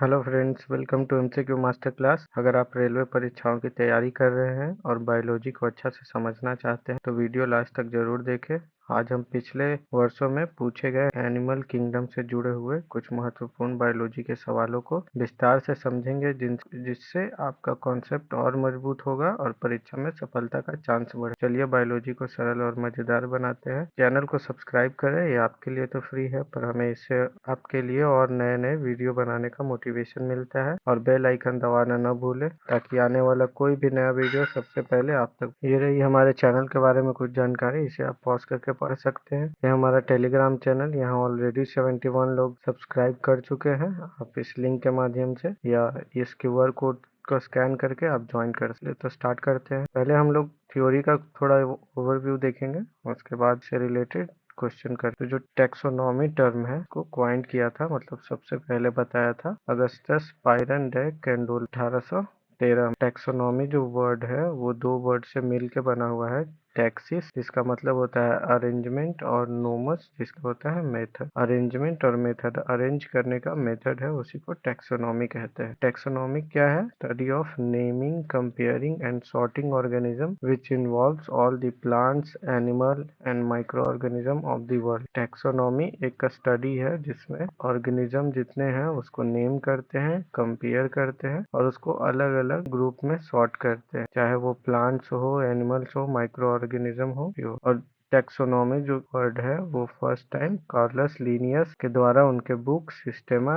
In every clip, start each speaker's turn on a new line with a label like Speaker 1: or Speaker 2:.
Speaker 1: Hello friends, welcome to MCQ master class. अगर आप railway परीक्षाओं की तैयारी कर रहे हैं और बायोलॉजी को अच्छा से समझना चाहते हैं तो वीडियो लास्ट तक जरूर देखें। आज हम पिछले वर्षों में पूछे गए एनिमल किंगडम से जुड़े हुए कुछ महत्वपूर्ण बायोलॉजी के सवालों को विस्तार से समझेंगे, जिससे आपका कॉन्सेप्ट और मजबूत होगा और परीक्षा में सफलता का चांस बढ़े। चलिए बायोलॉजी को सरल और मजेदार बनाते हैं। चैनल को सब्सक्राइब करें, ये आपके लिए तो फ्री है, पर हमें इससे आपके लिए और नए नए वीडियो बनाने का मोटिवेशन मिलता है। और बेल आइकन दबाना न भूलें ताकि आने वाला कोई भी नया वीडियो सबसे पहले आप तक। ये रही हमारे चैनल के बारे में कुछ जानकारी, इसे आप पॉज करके पढ़ सकते हैं। ये हमारा टेलीग्राम चैनल, यहाँ ऑलरेडी 71 लोग सब्सक्राइब कर चुके हैं। आप इस लिंक के माध्यम से या इस क्यूआर कोड को स्कैन करके आप ज्वाइन कर सकते। तो स्टार्ट करते हैं। पहले हम लोग थ्योरी का थोड़ा ओवरव्यू देखेंगे, उसके बाद से रिलेटेड क्वेश्चन करते। जो टैक्सोनॉमी टर्म है को क्वाइंट किया था, मतलब सबसे पहले बताया था अगस्टस पायरन डे कैंडोल 1813। टैक्सोनॉमी जो वर्ड है वो दो वर्ड से मिल के बना हुआ है। टैक्सिस जिसका मतलब होता है अरेंजमेंट, और नोमस जिसका होता है मेथड। अरेंजमेंट और मेथड, अरेंज करने का मेथड है, उसी को टैक्सोनॉमी कहते हैं। टैक्सोनॉमी क्या है? Study of naming, comparing and sorting organism which involves all the plants, animal and micro organism of the world. Taxonomy एक स्टडी है जिसमें ऑर्गेनिज्म जितने हैं उसको नेम करते हैं, कंपेयर करते हैं और उसको अलग अलग ग्रुप में सॉर्ट करते हैं, चाहे वो प्लांट्स हो, एनिमल्स हो, माइक्रो ऑर्गेनिज्म हो। और टैक्सोनॉमी जो वर्ड है वो फर्स्ट टाइम कार्लस लिनियस के द्वारा उनके बुक सिस्टेमा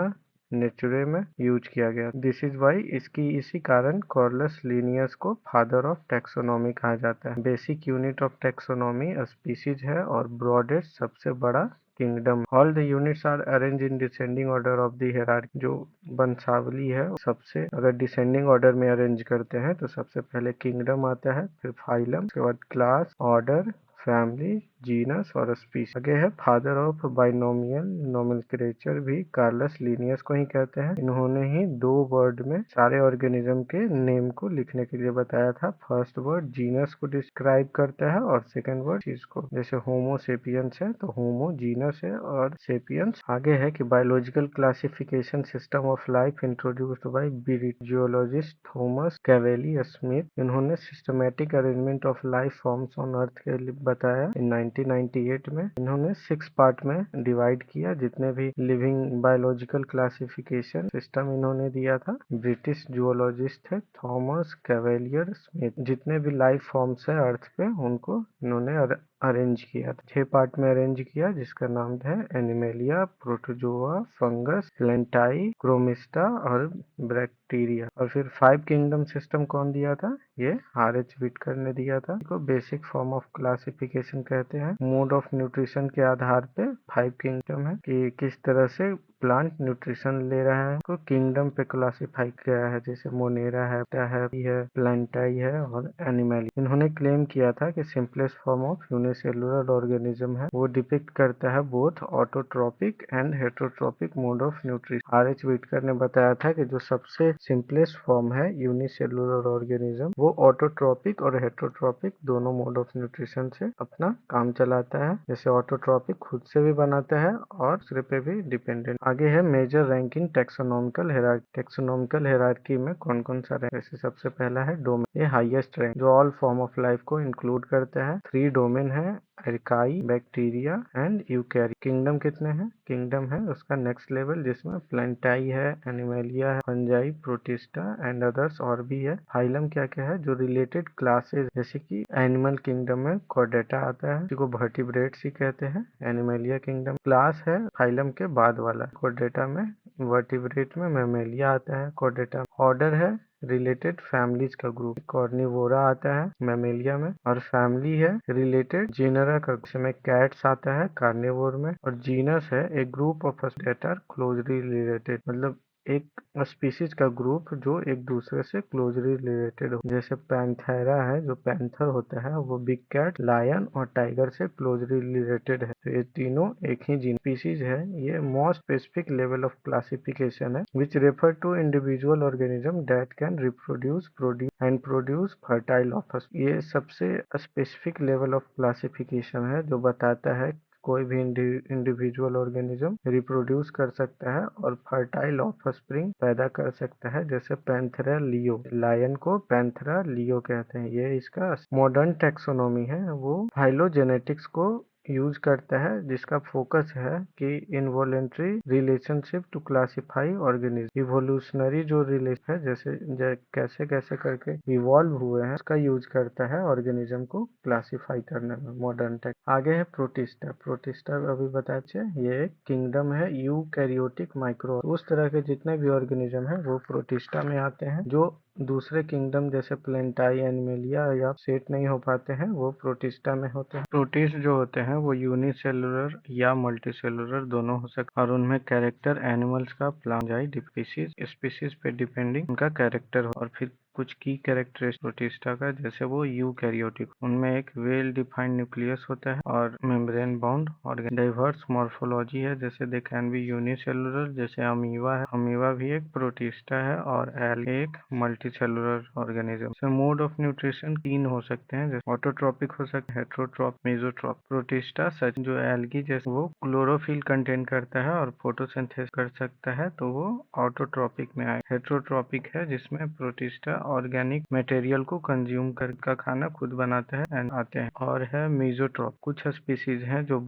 Speaker 1: नेचुरे में यूज किया गया। दिस इज वाई, इसी कारण कार्लस लिनियस को फादर ऑफ टैक्सोनॉमी कहा जाता है। Basic unit of taxonomy species है और ब्रॉडेस्ट सबसे बड़ा kingdom. All the units are arrange in descending order of the hierarchy. जो वंशावली है सबसे अगर डिसेंडिंग ऑर्डर में अरेंज करते हैं तो सबसे पहले किंगडम आता है, फिर फाइलम, उसके बाद क्लास, ऑर्डर, फैमिली, जीनस और स्पीशीज। आगे है फादर ऑफ बाइनोमियल नोमेनक्लेचर, भी कार्लस लिनियस को ही कहते हैं। इन्होंने ही दो वर्ड में सारे ऑर्गेनिज्म के नेम को लिखने के लिए बताया था। फर्स्ट वर्ड जीनस को डिस्क्राइब करता है और सेकंड वर्ड चीज को। जैसे होमो सेपियंस है तो होमो जीनस है और सेपियंस। आगे है कि biological classification system of life introduced by British geologist Thomas Cavalier Smith. इन्होंने systematic arrangement of life forms on earth के लिए बताया इन 1998 में। इन्होंने 6 पार्ट में डिवाइड किया जितने भी लिविंग बायोलॉजिकल क्लासिफिकेशन सिस्टम इन्होंने दिया था। ब्रिटिश जियोलॉजिस्ट थे थॉमस कैवेलियर स्मिथ। जितने भी लाइफ फॉर्म्स है अर्थ पे उनको इन्होंने अरेंज किया था, 6 पार्ट में अरेंज किया, जिसका नाम है एनिमेलिया, प्रोटोजोआ, फंगस, प्लेंटाई, क्रोमिस्टा और बैक्टीरिया। और फिर 5 किंगडम सिस्टम कौन दिया था? ये आर.एच. व्हिटकर ने दिया था। इसको बेसिक फॉर्म ऑफ क्लासिफिकेशन कहते हैं। मोड ऑफ न्यूट्रिशन के आधार पे 5 किंगडम है कि किस तरह से प्लांट न्यूट्रिशन ले रहा है, को किंगडम पे क्लासिफाई किया है। जैसे मोनेरा है, प्लांटाई है और एनिमल। इन्होंने क्लेम किया था कि simplest form of unicellular organism है, वो डिपिक्ट करता है both autotrophic and heterotrophic mode of nutrition. R H. Whittaker ने बताया था कि जो सबसे सिंपलेस्ट फॉर्म है यूनिसेलुलर ऑर्गेनिज्म, वो ऑटोट्रोपिक और हेटरोट्रोपिक दोनों मोड ऑफ न्यूट्रिशन से अपना काम चलाता है। जैसे ऑटोट्रोपिक खुद से भी बनाता है और दूसरे पे भी डिपेंडेंट। आगे है major ranking taxonomical hierarchy. Taxonomical hierarchy में कौन कौन सा रैंक? जैसे सबसे पहला है डोमेन, ये हाईएस्ट रैंक जो ऑल फॉर्म ऑफ लाइफ को इंक्लूड करता है। 3 डोमेन है, अर्काई, बैक्टीरिया एंड यूकैरियोट। किंगडम कितने हैं? किंगडम है उसका नेक्स्ट लेवल, जिसमें प्लेंटाई है, एनिमेलिया है, फंजाई, प्रोटिस्टा एंड अदर्स और भी है। फाइलम क्या क्या है? जो रिलेटेड क्लासेस, जैसे कि एनिमल किंगडम में कॉर्डेटा आता है, जिसको वर्टिब्रेट्स ही कहते हैं। एनिमेलिया किंगडम क्लास है फाइलम के बाद वाला। कॉर्डेटा में, वर्टिब्रेट में मैमेलिया आता है कॉर्डेटा। ऑर्डर है रिलेटेड फैमिलीज का ग्रुप, कॉर्निवोरा आता है मैमेलिया में। और फैमिली है रिलेटेड जेनरा का, जिसमें कैट्स आता है कार्निवोर में। और जीनस है एक group of that are closely related, मतलब एक स्पीसीज का ग्रुप जो एक दूसरे से क्लोजली रिलेटेड हो। जैसे पैंथेरा है, जो पैंथर होता है वो बिग कैट, लायन और टाइगर से क्लोजली रिलेटेड है। तो ये तीनों एक ही जीन स्पीसीज है। ये most specific level of classification है which refer to individual organism that can reproduce, produce fertile offspring. ये सबसे स्पेसिफिक लेवल ऑफ क्लासिफिकेशन है जो बताता है कोई भी इंडिविजुअल ऑर्गेनिज्म रिप्रोड्यूस कर सकता है और फर्टाइल ऑफस्प्रिंग पैदा कर सकता है, जैसे पैंथेरा लियो। लायन को पैंथेरा लियो कहते हैं। ये इसका मॉडर्न टैक्सोनॉमी है, वो फाइलोजेनेटिक्स को यूज करता है, जिसका फोकस है कि involuntary relationship to classify organism. Evolutionary जो रिलेशन है, जैसे कैसे कैसे करके इवॉल्व हुए हैं, उसका यूज करता है ऑर्गेनिज्म को क्लासिफाई करने में। मॉडर्न टेक आगे है प्रोटिस्टा। प्रोटिस्टा अभी बताते हैं, ये एक किंगडम है यूकैरियोटिक माइक्रो। उस तरह के जितने भी ऑर्गेनिज्म है वो प्रोटिस्टा में आते हैं। जो दूसरे किंगडम जैसे प्लेंटाई, एनिमेलिया या सेट नहीं हो पाते हैं, वो प्रोटिस्टा में होते हैं। प्रोटिस्ट जो होते हैं वो यूनिसेलुलर या मल्टीसेलुलर दोनों हो सकते हैं और उनमें कैरेक्टर एनिमल्स का प्लांट स्पीसीज पे डिपेंडिंग उनका कैरेक्टर हो। और फिर कुछ की कैरेक्टरिस्टिक प्रोटिस्टा का, जैसे वो यूकैरियोटिक, उनमें एक वेल डिफाइंड न्यूक्लियस होता है और मेम्ब्रेन बाउंड और डाइवर्स मॉर्फोलॉजी है, जैसे दे कैन बी यूनिसेलुलर, जैसे अमीबा है। अमीबा भी एक प्रोटिस्टा है और एल एक multicellular organism. Mode of nutrition 3 हो सकते हैं, जैसे ऑटोट्रॉपिक हो सकते हैं, हेट्रोट्रॉप, मेसोट्रॉप। प्रोटिस्टा सच जो एल्गी जैसे वो क्लोरोफिल कंटेन करता है और फोटोसिंथेसिस कर सकता है, तो वो ऑटोट्रॉपिक में आए। हेट्रोट्रॉपिक है जिसमें प्रोटिस्टा ऑर्गेनिक मटेरियल को कंज्यूम कर का खाना खुद बनाते हैं एंड आते हैं। और है मेसोट्रॉप। कुछ स्पीसीज हैं जो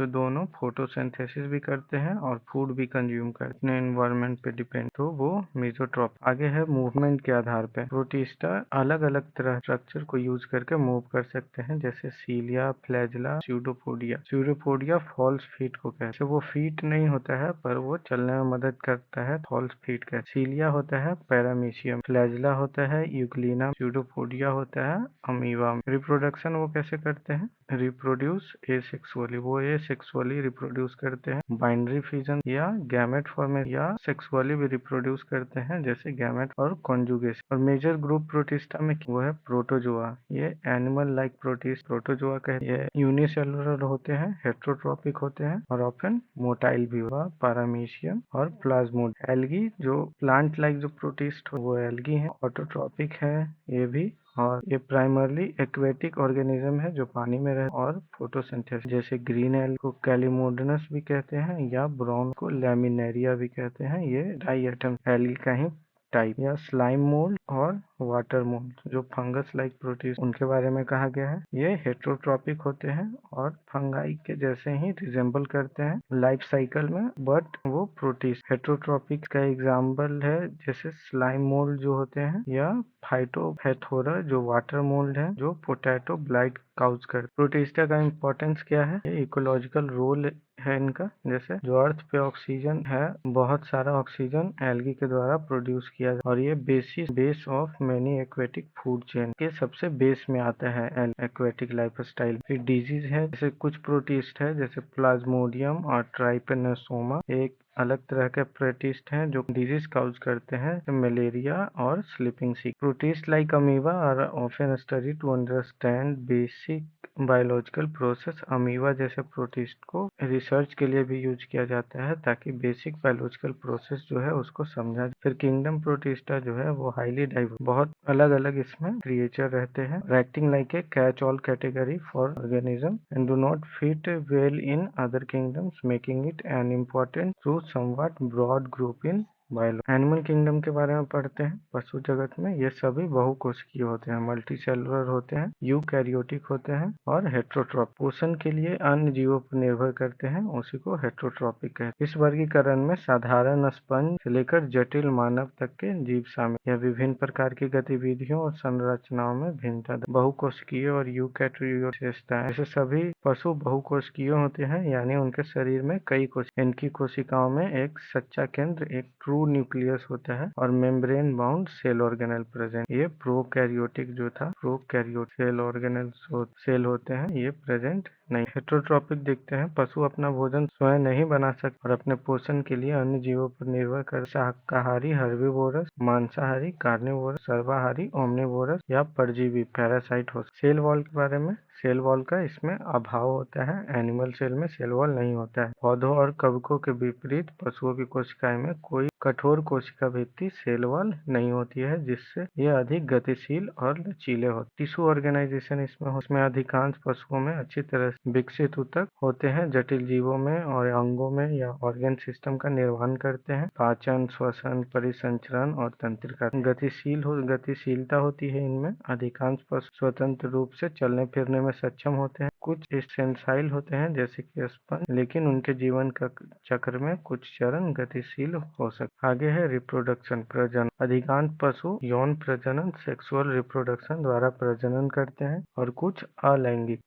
Speaker 1: दोनों फोटोसिंथेसिस भी करते हैं और फूड भी कंज्यूम करते हैं, एनवायरनमेंट पे डिपेंड, तो वो मेसोट्रॉप। आगे है मूवमेंट के आधार पे। प्रोटिस्टा अलग अलग तरह स्ट्रक्चर को यूज करके मूव कर सकते हैं, जैसे cilia, flagella, pseudopodia. Pseudopodia false feet को कहते हैं। वो फीट नहीं होता है पर वो चलने में मदद करता है, फॉल्स फीट का। सीलिया होता है पैरामीशियम, फ्लैजिला होता है यूग्लिना, स्यूडोपोडिया होता है अमीबा। रिप्रोडक्शन वो कैसे करते हैं? रिप्रोड्यूस एसेक्सुअली, वो एसेक्सुअली रिप्रोड्यूस करते हैं। बाइनरी फिजन या गैमेट फॉर्मेशन, या सेक्सुअली भी रिप्रोड्यूस करते हैं, जैसे गैमेट और कॉन्जुगेशन। और मेजर ग्रुप प्रोटिस्टा में वो है प्रोटोजोआ। ये एनिमल लाइक प्रोटोजोआ कहते हैं। ये यूनिसेलुलर होते हैं, हेट्रोट्रॉपिक होते हैं और ऑप्शन मोटाइल भी हुआ, पैरामीशियम और प्लाज्मोड। एल्गी जो प्लांट लाइक जो प्रोटिस्ट वो एल्गी है, ऑटोट्रॉपिक है ये भी। और ये प्राइमरली एक्वेटिक ऑर्गेनिज्म है जो पानी में रहते और फोटोसिंथेसिस, जैसे ग्रीन एल्गी को कैलिमोडनस भी कहते हैं या ब्राउन को लैमिनेरिया भी कहते हैं। ये डाइएटम एल्गी का ही टाइप। या स्लाइम मोल्ड और वाटर मोल्ड जो फंगस लाइक प्रोटिस्ट, उनके बारे में कहा गया है। ये हेट्रोट्रॉपिक होते हैं और फंगाई के जैसे ही रिजेंबल करते हैं लाइफ साइकिल में, बट वो प्रोटिस्ट। हेट्रोट्रॉपिक का एग्जाम्पल है जैसे स्लाइम मोल्ड जो होते हैं, या फाइटोफैथोरा जो वाटर मोल्ड है, जो पोटैटो ब्लाइट काउज कर। प्रोटिस्टा का इम्पोर्टेंस क्या है? ये इकोलॉजिकल रोल है इनका, जैसे जो अर्थ पे ऑक्सीजन है, बहुत सारा ऑक्सीजन एल्गी के द्वारा प्रोड्यूस किया और ये base of many aquatic food chain के सबसे बेस में आता है एक्वेटिक लाइफ स्टाइल। फिर डिजीज है, जैसे कुछ प्रोटिस्ट है जैसे प्लाज्मोडियम और ट्राइपेनोसोमा, एक अलग तरह के प्रोटिस्ट हैं जो डिजीज काउज करते हैं, मलेरिया और sleeping sick. Protist like amoeba are often study to understand basic biological process. Amoeba जैसे प्रोटिस्ट को रिसर्च के लिए भी यूज किया जाता है ताकि बेसिक बायोलॉजिकल प्रोसेस जो है उसको समझा जाए। फिर किंगडम प्रोटिस्टा जो है वो हाईली डाइवर्स, बहुत अलग अलग इसमें क्रिएचर रहते हैं, acting like a catch all category for organism and do not fit well in other kingdoms, making it an important through somewhat broad group in biology. Animal kingdom के बारे में पढ़ते हैं। पशु जगत में ये सभी बहुकोशिकीय होते हैं, मल्टीसेलुलर होते हैं, यूकैरियोटिक होते हैं और हेट्रोट्रॉपिक। पोषण के लिए अन्य जीवों पर निर्भर करते हैं, उसी को हेट्रोट्रॉपिक कहते हैं। इस वर्गीकरण में साधारण स्पंज से लेकर जटिल मानव तक के जीव शामिल। यह विभिन्न प्रकार की गतिविधियों और संरचनाओं में भिन्नता। बहुकोशिकीय और यूकैरियोटिक विशेषताएं, जैसे सभी पशु बहुकोशिकीय होते हैं, यानी उनके शरीर में कई कोशिकाएं। इनकी कोशिकाओं में एक सच्चा केंद्र, एक ट्रू न्यूक्लियस होता है और membrane bound cell organelle present. ये प्रोकैरियोटिक जो था, प्रोकैरियोटिक सेल ऑर्गेनेल सेल होते हैं, ये प्रेजेंट नहीं। हेट्रोट्रॉपिक देखते हैं, पशु अपना भोजन स्वयं नहीं बना सकते और अपने पोषण के लिए अन्य जीवों पर निर्भर कर शाकाहारी हर्बीवोरस, मांसाहारी कार्निवोरस, सर्वाहारी ओमनिवोरस या परजीवी पैरासाइट हो। सेल वॉल के बारे में, सेल वॉल का इसमें अभाव होता है, एनिमल सेल में सेल वॉल नहीं होता है। पौधों और कवकों के विपरीत पशुओं की कोशिकाएं में कोई कठोर कोशिका भित्ति सेल वॉल नहीं होती है, जिससे ये अधिक गतिशील और लचीले होते। टिश्यू ऑर्गेनाइजेशन इसमें अधिकांश पशुओं में अच्छी तरह विकसित ऊतक होते हैं जटिल जीवों में और अंगों में या ऑर्गन सिस्टम का निर्वहन करते हैं। पाचन, श्वसन, परिसंचरण और तंत्रिका गतिशीलता होती है इनमें। अधिकांश पशु स्वतंत्र रूप से चलने फिरने में सक्षम होते हैं। कुछ सेंसाइल होते हैं जैसे कि स्पंज, लेकिन उनके जीवन का चक्र में कुछ चरण गतिशील हो सकते। आगे है रिप्रोडक्शन, प्रजनन। अधिकांश पशु यौन प्रजनन सेक्सुअल रिप्रोडक्शन द्वारा प्रजनन करते हैं और कुछ अलैंगिक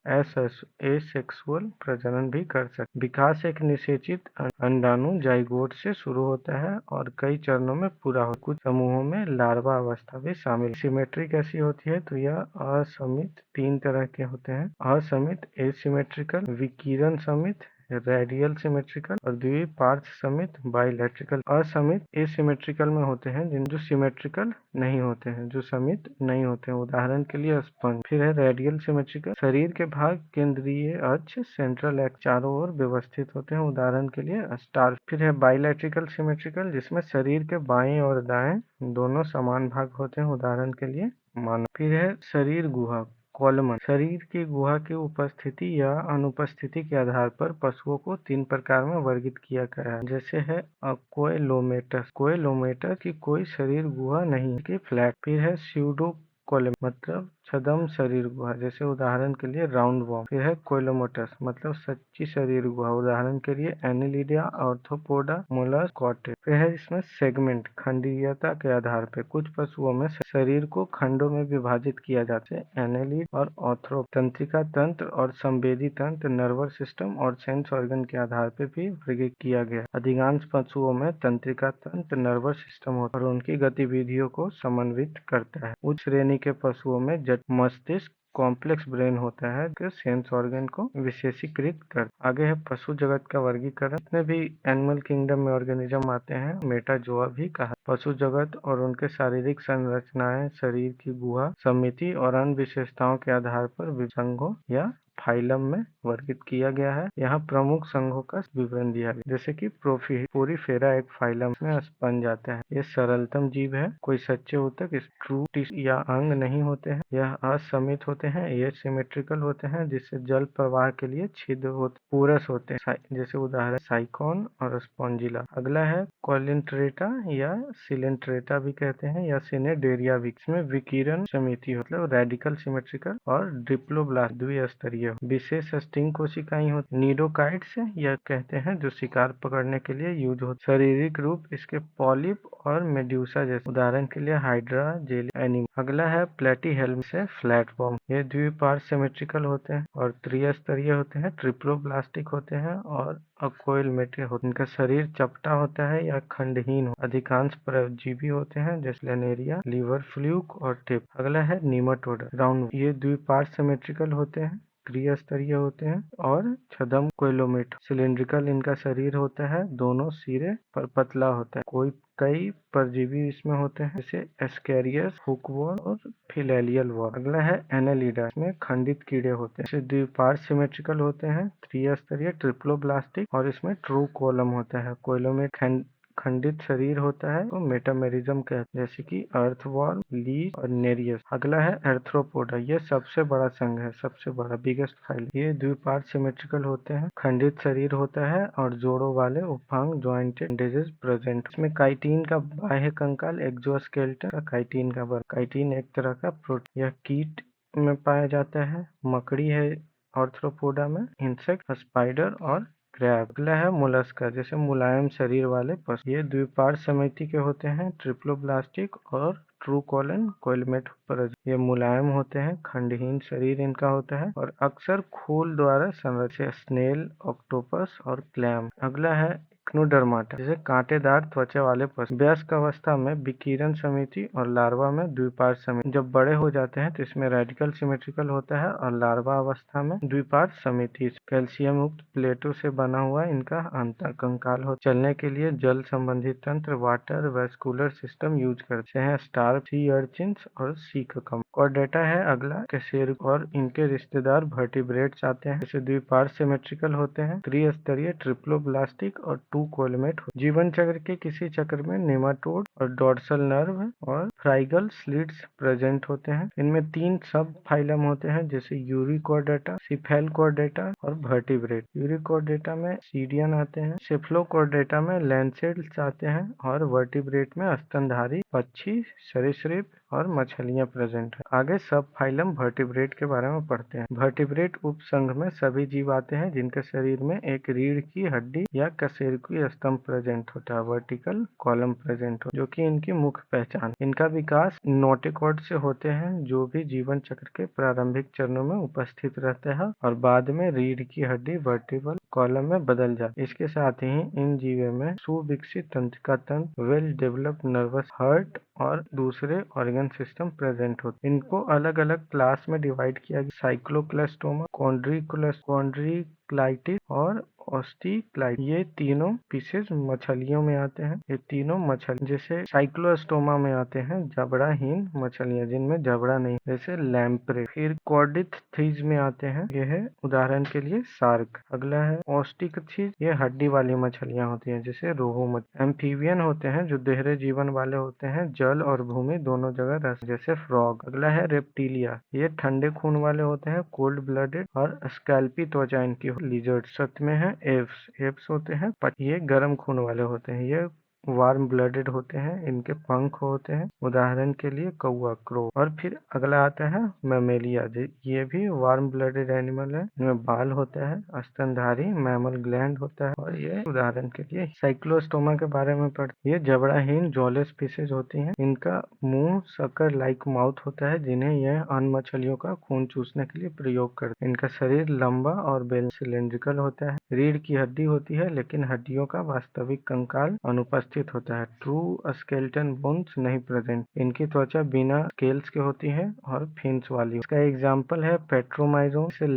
Speaker 1: एसेक्सुअल प्रजनन भी कर सकते। विकास एक निषेचित अंडाणु जाइगोट से शुरू होता है और कई चरणों में पूरा हो। कुछ समूहों में लार्वा अवस्था भी शामिल। सिमेट्री कैसी होती है तो यह असमित तीन तरह के होते हैं। असमित एसिमेट्रिकल, विकिरण समित रेडियल सिमेट्रिकल और द्विपार्श्व समित बाइलेट्रिकल। असमित एसिमेट्रिकल में होते हैं जो सिमेट्रिकल नहीं होते हैं, जो समित नहीं होते हैं, उदाहरण के लिए स्पंज। फिर है रेडियल सिमेट्रिकल, शरीर के भाग केंद्रीय अक्ष सेंट्रल एक्स चारों ओर व्यवस्थित होते हैं, उदाहरण के लिए स्टार। फिर है बाइलेट्रिकल सिमेट्रिकल, जिसमें शरीर के बाएं और दाएं दोनों समान भाग होते हैं, उदाहरण के लिए मानव। फिर है शरीर गुहा कॉलमन। शरीर की गुहा की उपस्थिति या अनुपस्थिति के आधार पर पशुओं को तीन प्रकार में वर्गीकृत किया गया है, जैसे है कोएलोमेटस। कोएलोमेटस की कोई शरीर गुहा नहीं की फ्लैट। फिर है स्यूडो कोलेम, मतलब छद्म शरीर गुहा, जैसे उदाहरण के लिए राउंड वॉर्म। फिर है कोइलोमोटस, मतलब सच्ची शरीर गुहा, उदाहरण के लिए एनिलिडिया, आर्थ्रोपोडा, मोलस्क, कॉटेज। फिर है इसमें सेगमेंट, खंडीयता के आधार पर कुछ पशुओं में शरीर को खंडों में विभाजित किया जाता है, एनेलिड और ऑर्थ्रो। तंत्रिका तंत्र और संवेदी तंत्र, नर्वस सिस्टम और सेंस ऑर्गन के आधार पर भी वर्गीकृत किया गया। अधिकांश पशुओं में तंत्रिका तंत्र नर्वस सिस्टम होता है और उनकी गतिविधियों को समन्वित करता है। उच्च श्रेणी के पशुओं में मस्तिष्क कॉम्प्लेक्स ब्रेन होता है जो सेंस ऑर्गन को विशेषीकृत कर। आगे है पशु जगत का वर्गीकरण। इसमें भी एनिमल किंगडम में ऑर्गेनिज्म आते हैं, मेटाजोआ भी कहा। पशु जगत और उनके शारीरिक संरचनाएं शरीर की गुहा, समिति और अन्य विशेषताओं के आधार पर संघों या फाइलम में वर्गीकृत किया गया है। यहाँ प्रमुख संघों का विवरण दिया गया, जैसे कि पोरीफेरा एक फाइलम में स्पंज आता है। ये सरलतम जीव है। कोई सच्चे ऊतक स्क्रू या अंग नहीं होते हैं। यह असमित होते हैं, ये सिमेट्रिकल होते हैं, जिससे जल प्रवाह के लिए छिद्र होते, पोरस होते हैं, जैसे उदाहरण साइकोन और स्पॉन्जिला। अगला है कोलिन्ट्रेटा या सिलेंट्रेटा भी कहते हैं या सिनेडेरिया भी। इसमें विकिरण समिति मतलब रेडिकल सिमेट्रिकल और डिप्लोब्लास्ट द्विस्तरीय विशेष स्टिंग कोशिकाएं होती। नीडोकाइट्स यह कहते हैं जो शिकार पकड़ने के लिए यूज होते। शारीरिक रूप इसके पॉलिप और मेड्यूसा जैसे, उदाहरण के लिए हाइड्रा, जेली, एनिमा। अगला है प्लेटीहेल्मिस से फ्लैटवर्म। ये द्विपार्श्व सिमेट्रिकल होते हैं और त्रिस्तरीय होते हैं, ट्रिप्लोब्लास्टिक होते हैं और अकोइलमेट्रिक होते हैं। इनका शरीर चपटा होता है या खंडहीन हो। अधिकांश परजीवी होते हैं जैसे लेनेरिया, लीवर फ्लूक और टिप। अगला है नीमाटोडा राउंड। ये द्विपार्श्व सिमेट्रिकल होते हैं, त्रिस्तरीय होते हैं और छद्म कोइलोमेट। सिलिंड्रिकल इनका शरीर होता है, दोनों सिरे पर पतला होता है। कई परजीवी इसमें होते हैं जैसे एस्केरियस, हुकवर्म और फिलेरियल वर्म। अगला है एनेलिडा, इसमें खंडित कीड़े होते हैं, जैसे द्विपार्श्व सिमेट्रिकल होते हैं, त्रिस्तरीय, ट्रिप्लोब्लास्टिक और इसमें ट्रू कॉलम होता है। कोइलोमेट खंडित शरीर होता है तो मेटामेरिज्म कहते हैं, जैसे कि अर्थवर्म, लीच और नेरियस। अगला है आर्थ्रोपोडा। ये सबसे बड़ा संघ है, सबसे बड़ा बिगेस्ट फाइल। ये द्विपार्श्व सिमेट्रिकल होते हैं, खंडित शरीर होता है और जोड़ों वाले उपांग जॉइंटेड एंडेजेस प्रेजेंट। इसमें काइटिन का बाह्य कंकाल, एक्सोस्केलेटन का काइटिन का वर्ग। काइटिन एक तरह का प्रोटीन, यह कीट में पाया जाता है। मकड़ी है आर्थ्रोपोडा में, इंसेक्ट, स्पाइडर और क्रैब। अगला है मोलस्का, जैसे मुलायम शरीर वाले पशु। ये द्विपार्श्व समिति के होते हैं, ट्रिप्लोब्लास्टिक और ट्रू कॉलन कोइलमेट परजीवी। ये मुलायम होते हैं, खंडहीन शरीर इनका होता है और अक्सर खोल द्वारा संरक्षित, स्नेल, ऑक्टोपस और क्लैम। अगला है इक्नोडर्माटा, जैसे कांटेदार त्वचा वाले पशु। वयस्क अवस्था में विकिरण समिति और लार्वा में द्विपार्श्व समिति। जब बड़े हो जाते हैं तो इसमें रेडिकल सिमेट्रिकल होता है और लार्वा अवस्था में द्विपार्श्व समिति। कैल्शियम युक्त प्लेटों से बना हुआ इनका अंतःकंकाल हो। चलने के लिए जल संबंधी तंत्र, वाटर वेस्कुलर सिस्टम यूज करते हैं। स्टार, सी अर्चिन्स और सी ककम। और डेटा है अगला कैसेर और इनके रिश्तेदार वर्टिब्रेट्स आते हैं, जैसे द्विपार्श्व सिमेट्रिकल होते हैं, त्रिस्तरीय, ट्रिप्लोब्लास्टिक और टू कोलमेट। जीवन चक्र के किसी चक्र में नेमाटोड और डोर्सल नर्व और फ्राइगल स्लिट्स प्रेजेंट होते हैं। इनमें 3 सब फाइलम होते हैं जैसे यूरिकॉर्डेटा, सिफेलोकॉर्डेटा और वर्टिब्रेट। यूरिकॉर्डेटा में सीडियन आते हैं, सेफलोकॉर्डेटा में लैंसेट्स आते हैं और वर्टिब्रेट में स्तनधारी पक्षी, सरीसृप और मछलियां प्रेजेंट है। आगे सब फाइलम वर्टिब्रेट के बारे में पढ़ते हैं। वर्टिब्रेट उपसंघ में सभी जीव आते हैं जिनके शरीर में एक रीढ़ की हड्डी या कशेरुकी स्तंभ प्रेजेंट होता है, वर्टिकल कॉलम प्रेजेंट हो, जो कि इनकी मुख्य पहचान। इनका विकास नोटोकॉर्ड से होते हैं जो भी जीवन चक्र के प्रारंभिक चरणों में उपस्थित रहते हैं और बाद में रीढ़ की हड्डी वर्टिकल कॉलम में बदल जाती। इसके साथ ही इन जीवों में सुविकसित तंत्रिका तंत्र, वेल डेवलप्ड नर्वस हार्ट और दूसरे ऑर्गन सिस्टम प्रेजेंट होते हैं। इनको अलग अलग क्लास में डिवाइड किया गया, साइक्लोक्लास्टोमा, कॉन्ड्रिक्लाइटिस और ऑस्टिक्लाइटिस। ये तीनों पीसेज मछलियों में आते हैं। ये तीनों मछली जैसे साइक्लोस्टोमा में आते हैं जबड़ाहीन मछलियां जिनमें जबड़ा नहीं, जैसे लैम्प्रे। फिर कॉर्डिथीज में आते हैं, ये है उदाहरण के लिए शार्क। अगला है ऑस्टिकथीज, ये हड्डी वाली मछलियां होती हैं जैसे रोहू मछली। एम्फीबियन होते हैं जो दोहरे जीवन वाले होते हैं, जल और भूमि दोनों जगह रह जैसे फ्रॉग। अगला है रेप्टिलिया, ये ठंडे खून वाले होते हैं, कोल्ड ब्लडेड और स्कैल्पी त्वचा इनकी। लिजर्ड। सत में है एप्स, एप्स होते हैं ये गर्म खून वाले होते हैं, ये वार्म ब्लडेड होते हैं, इनके पंख होते हैं, उदाहरण के लिए कौवा, क्रो। और फिर अगला आता है मैमेलिया, ये भी वार्म ब्लडेड एनिमल है, इनमें बाल होता है, स्तनधारी मैमल ग्लैंड होता है और ये उदाहरण के लिए साइक्लोस्टोमा के बारे में पढ़ते। ये जबड़ाहीन जॉलेस स्पीसीज होती हैं, इनका मुंह सकर लाइक माउथ होता है जिन्हें यह अन्य मछलियों का खून चूसने के लिए प्रयोग करते हैं। इनका शरीर लंबा और बेल सिलेंड्रिकल होता है, रीढ़ की हड्डी होती है लेकिन हड्डियों का वास्तविक कंकाल अनुपस्थित होता है, ट्रू स्केलेटन बोन्स नहीं प्रेजेंट। इनकी त्वचा बिना स्केल्स के होती है और फिन्स वाली। इसका एग्जाम्पल है पेट्रोमाइजोन जैसे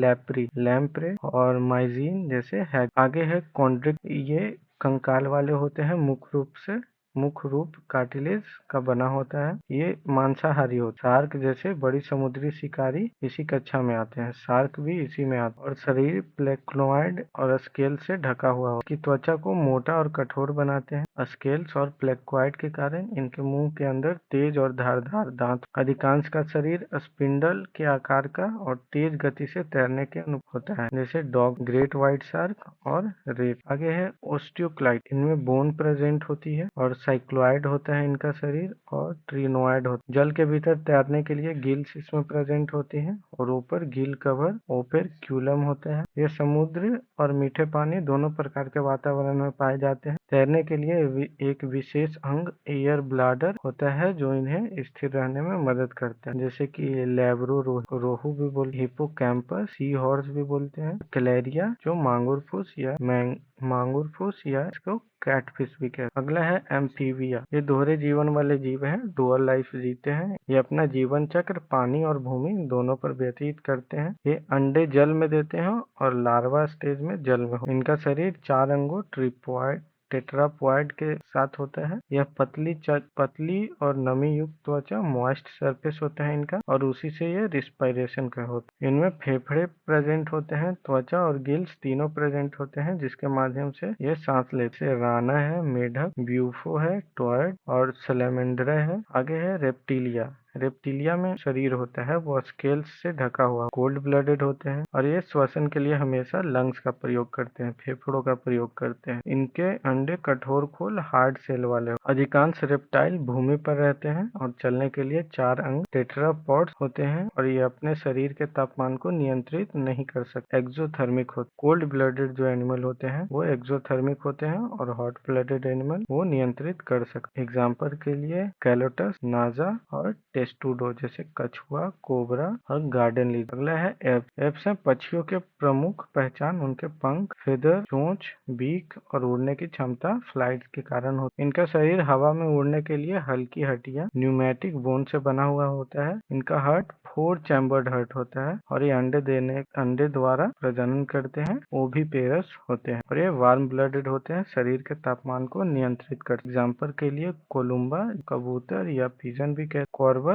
Speaker 1: लैम्प्रे और माइजीन जैसे हैग। आगे है कॉन्ड्रिक, ये कंकाल वाले होते हैं, मुख्य रूप कार्टिलेज का बना होता है, ये मांसाहारी होता है। शार्क जैसे बड़ी समुद्री शिकारी इसी कक्षा में आते हैं, शार्क भी इसी में आते हैं और शरीर प्लेक्नोइड और स्केल से ढका हुआ होता है। त्वचा को मोटा और कठोर बनाते हैं स्केल्स और प्लेक्नोइड के कारण। इनके मुंह के अंदर तेज और धारदार दांत। अधिकांश का शरीर स्पिंडल के आकार का और तेज गति से तैरने के अनुकूल होता है जैसे डॉग, ग्रेट व्हाइट शार्क और रेप। आगे है ओस्टियोक्लाइट, इनमें बोन प्रेजेंट होती है और साइक्लोइड होता है इनका शरीर और ट्रिनोइड होता है। जल के भीतर तैरने के लिए गिल्स इसमें प्रेजेंट होती हैं और ऊपर गिल कवर ओपेरक्यूलम होता है। ये समुद्र और मीठे पानी दोनों प्रकार के वातावरण में पाए जाते हैं। तैरने के लिए एक विशेष अंग एयर ब्लाडर होता है जो इन्हें स्थिर रहने में मदद करता है, जैसे कि लैब्रो रोहू भी बोलते, हिप्पोकैम्पस सी हॉर्स भी बोलते हैं, कैलेरिया जो मांगुरफूस या इसको कैटफिश भी कहते हैं। अगला है एम्फीबिया, ये दोहरे जीवन वाले जीव हैं, डुअल लाइफ जीते हैं। ये अपना जीवन चक्र पानी और भूमि दोनों पर व्यतीत करते हैं। ये अंडे जल में देते हैं और लार्वा स्टेज में जल में हो। इनका शरीर 4 अंगों टेट्रापॉइड के साथ होता है। यह पतली और नमी युक्त त्वचा मॉइस्ट सरफेस होता है इनका और उसी से ये रिस्पायरेशन का होता है। इनमें फेफड़े प्रेजेंट होते हैं, त्वचा और गिल्स तीनों प्रेजेंट होते हैं जिसके माध्यम से ये सांस लेते हैं। राना है, मेढक, ब्यूफो है, टॉयड और सैलेमेंड्रा है। आगे है रेप्टिलिया में शरीर होता है वो स्केल्स से ढका हुआ, कोल्ड ब्लडेड होते हैं और ये श्वसन के लिए हमेशा लंग्स का प्रयोग करते हैं, फेफड़ों का प्रयोग करते हैं। इनके अंडे कठोर खोल हार्ड सेल वाले। अधिकांश रेप्टाइल भूमि पर रहते हैं और चलने के लिए 4 अंग टेट्रापॉड्स होते हैं और ये अपने शरीर के तापमान को नियंत्रित नहीं कर सकते, एक्सोथर्मिक होते। कोल्ड ब्लडेड जो एनिमल होते हैं वो एक्सोथर्मिक होते हैं और हॉट ब्लडेड एनिमल वो नियंत्रित कर सकते। एग्जाम्पल के लिए कैलोटस, नाजा और टेस्टुडो जैसे कछुआ, कोबरा और गार्डन लीज। अगला है एप्स हैं पक्षियों के प्रमुख पहचान उनके पंख, फेदर, चोंच, बीक और उड़ने की क्षमता फ्लाइट के कारण होती है। इनका शरीर हवा में उड़ने के लिए हल्की हड्डियां न्यूमेटिक बोन से बना हुआ होता है। इनका हार्ट 4 चैम्बर्ड हार्ट होता है और ये अंडे द्वारा प्रजनन करते हैं, ओविपेरस होते हैं और ये वार्म ब्लडेड होते हैं, शरीर के तापमान को नियंत्रित करते हैं। एग्जाम्पल के लिए कोलुम्बा, कबूतर या पिजन भी कहते हैं, कॉर्वस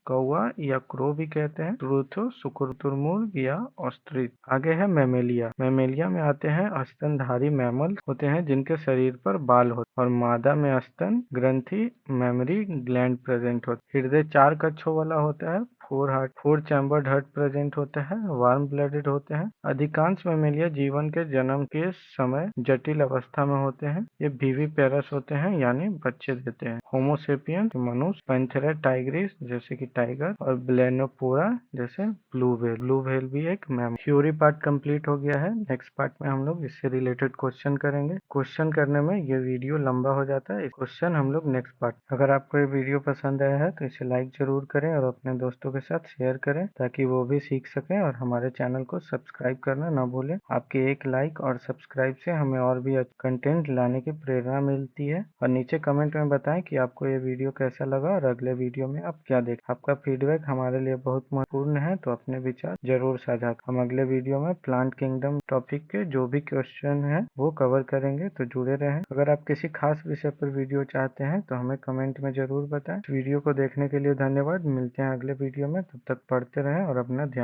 Speaker 1: कौवा या क्रो भी कहते हैं, ट्रूथ शुक्रतुरमुर्ग या ऑस्ट्रिच। आगे है मैमेलिया। मैमेलिया में आते हैं स्तनधारी मैमल होते हैं जिनके शरीर पर बाल होते हैं और मादा में स्तन ग्रंथि मेमरी ग्लैंड प्रेजेंट होते हैं। हृदय 4 कक्षों वाला होता है। फोर चैम्बर्ड हार्ट प्रेजेंट होता है। वार्म ब्लडेड होते हैं। अधिकांश मैमेलिया जीवन के जन्म के समय जटिल अवस्था में होते हैं। ये विविपेरस होते हैं यानी बच्चे देते हैं। होमोसेपियन मनुष्य, पैंथेरा टाइग्रिस जैसे कि टाइगर और ब्लेनोपोरा जैसे ब्लू व्हेल। ब्लू व्हेल भी एक मैमल। थ्योरी पार्ट कंप्लीट हो गया है। नेक्स्ट पार्ट में हम लोग इससे रिलेटेड क्वेश्चन करेंगे। क्वेश्चन करने में ये वीडियो लंबा हो जाता है, क्वेश्चन हम लोग नेक्स्ट पार्ट। अगर आपको ये वीडियो पसंद आया है तो इसे लाइक जरूर करें और अपने दोस्तों के साथ शेयर करें ताकि वो भी सीख सकें, और हमारे चैनल को सब्सक्राइब करना ना भूलें। आपके एक लाइक और सब्सक्राइब से हमें और भी कंटेंट लाने की प्रेरणा मिलती है। और नीचे कमेंट में बताएं कि आपको ये वीडियो कैसा लगा और अगले वीडियो में आप क्या देखें। आपका फीडबैक हमारे लिए बहुत महत्वपूर्ण है, तो अपने विचार जरूर साझा करें। हम अगले वीडियो में प्लांट किंगडम टॉपिक के जो भी क्वेश्चन है वो कवर करेंगे, तो जुड़े रहें। अगर आप किसी खास विषय पर वीडियो चाहते हैं तो हमें कमेंट में जरूर बताएं। वीडियो को देखने के लिए धन्यवाद। मिलते हैं अगले वीडियो में, तब तक पढ़ते रहें और अपना ध्यान